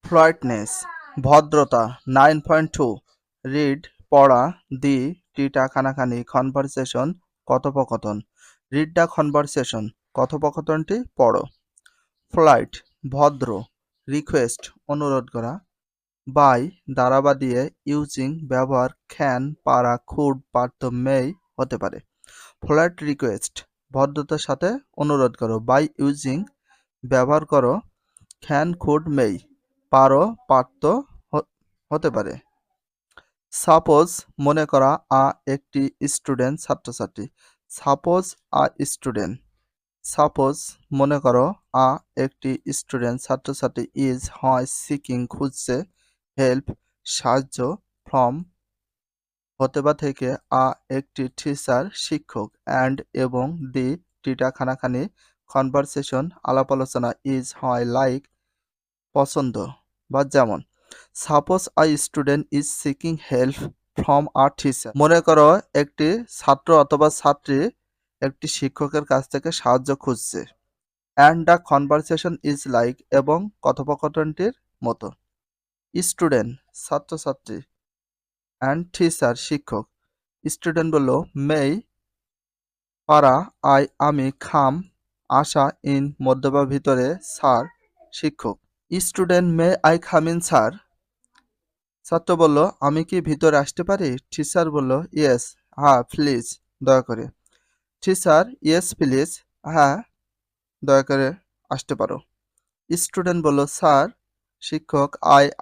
politeness ভদ্রতা 9.2 read পড়া দি টিটা খানাখানি কনভারসেশন কথোপকথন read the conversation কথোপকথনটি পড়ো polite ভদ্র রিকোয়েস্ট অনুরোধ করা বাই দ্বারা বা দিয়ে ইউজিং ব্যবহার ক্যান পারা খুড পারত মেই হতে পারে polite রিকোয়েস্ট ভদ্রতার সাথে অনুরোধ করো বাই ইউজিং ব্যবহার করো ক্যান খুড মেই পারো পারত হতে পারে সাপোজ মনে করা একটি স্টুডেন্ট ছাত্রছাত্রী সাপোজ স্টুডেন্ট সাপোজ মনে করো একটি স্টুডেন্ট ছাত্রছাত্রী ইজ হয় সিকিং খুঁজছে হেল্প সাহায্য ফ্রম হতে বা থেকে একটি টিচার শিক্ষক অ্যান্ড এবং দি টিটা খানাখানি কনভারসেশন আলাপ আলোচনা ইজ হয় লাইক পছন্দ বা যেমন suppose student is seeking help from teacher মনে করো একটি ছাত্র অথবা ছাত্রী একটি শিক্ষকের কাছ থেকে সাহায্য খুঁজছে and the conversation is like এবং কথোপকথনটির মতো স্টুডেন্ট ছাত্রছাত্রী অ্যান্ড টিচার শিক্ষক স্টুডেন্ট বলল মেই পারা আমি খাম আসা ইন মধ্য বা ভিতরে স্যার শিক্ষক স্টুডেন্ট মে আই খাম ইন স্যার ছাত্র বলল আমি কি ভিতরে আসতে পারি টিচার বলল ইয়েস হ্যাঁ প্লিজ দয়া করে টিচার ইয়েস প্লিজ হ্যাঁ দয়া করে আসতে পারো স্টুডেন্ট বলল স্যার শিক্ষক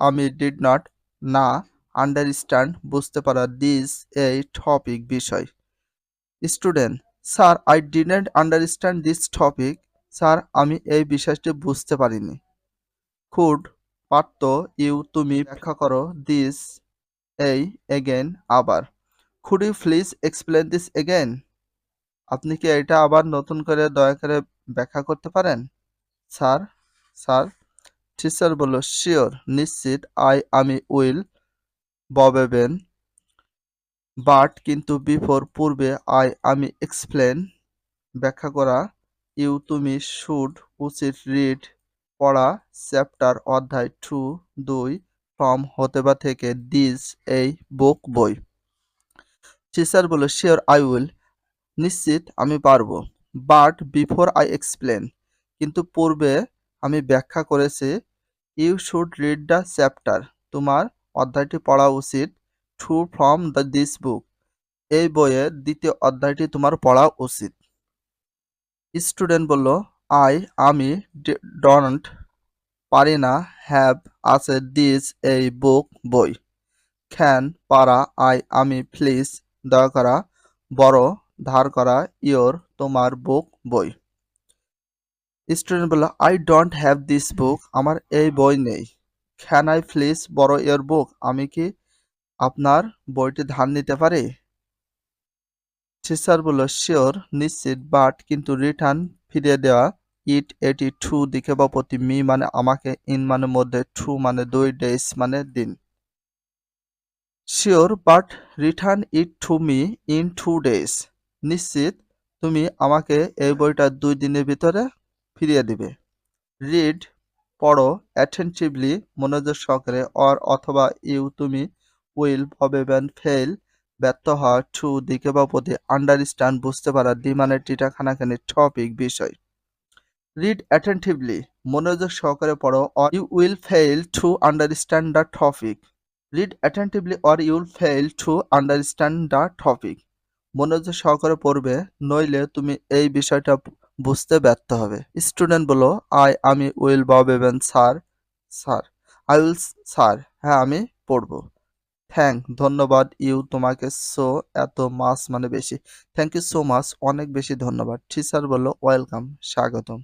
আমি ডিড নট না আন্ডারস্ট্যান্ড বুঝতে পারা দিস এই টপিক বিষয় student sir I didn't understand this topic sir আমি এই বিষয়টি বুঝতে পারিনি কুড পারত ইউ তুমি ব্যাখ্যা করো দিস এই এগেন আবার could you please explain this again আপনি কি এটা আবার নতুন করে দয়া করে ব্যাখ্যা করতে পারেন স্যার স্যার টিচার বলল শিওর নিশ্চিত আমি উইল ববেবেন বাট কিন্তু বিফোর পূর্বে আমি এক্সপ্লেন ব্যাখ্যা করা ইউ তুমি শুড উচিত রিড পড়া চ্যাপ্টার অধ্যায় 2 ফ্রম হতে বা থেকে দিস এই বুক বই টিচার বলল শিওর আই উইল নিশ্চিত আমি পারবো বাট বিফোর আই এক্সপ্লেন কিন্তু পূর্বে আমি ব্যাখ্যা করেছি you should read the chapter তোমার অধ্যায়টি পড়া উচিত ফ্রম দিস বুক এই বইয়ের দ্বিতীয় অধ্যায়টি তোমার পড়া উচিত স্টুডেন্ট বলল আমি ডোন্ট পারি না হ্যাভ আছে দিস এই বুক বই ক্যান পারা আমি প্লিজ দয়া করা বড় ধার করা ইয়োর তোমার বুক বই স্টুডেন্ট বলল I don't have this book আমার এই বই নেই ক্যান আই প্লিজ বড় ইয়োর বুক আমি কি আপনার বইটি ধার নিতে পারি টিচার বলল শিওর নিশ্চিত বাট কিন্তু রিটার্ন ফিরিয়ে দেওয়া এটি টু দিকে বা প্রতি মি মানে আমাকে ইন মানে মধ্যে টু মানে 2 ডেজ মানে দিন sure but return it to me in 2 days নিশ্চিত তুমি আমাকে এই বইটা 2 দিনের ভিতরে ফিরিয়ে দিবে রিড পড়ো অ্যাটেন্টিভলি মনোযোগ সহকারে অথবা ইউ তুমি উইল হবে ফেল ব্যর্থ হওয়া টু দিকে বা প্রতি আন্ডারস্ট্যান্ড বুঝতে পারা দি মানে টিটা খানাখানি টপিক বিষয় রিড অ্যাটেন্টিভলি মনোযোগ সহকারে পড়ো or you will fail to understand the topic read attentively or you will fail to understand the topic মনোযোগ সহকারে পড়বে নইলে তুমি এই বিষয়টা বুঝতে ব্যর্থ হবে স্টুডেন্ট বলো আমি উইল ববেন sir sir I will sir হ্যাঁ আমি পড়বো ধন্যবাদ ইউ তোমাকে সো এত মাস মানে বেশি থ্যাংক ইউ সো মাচ অনেক বেশি ধন্যবাদ টিচার বলল ওয়েলকাম স্বাগতম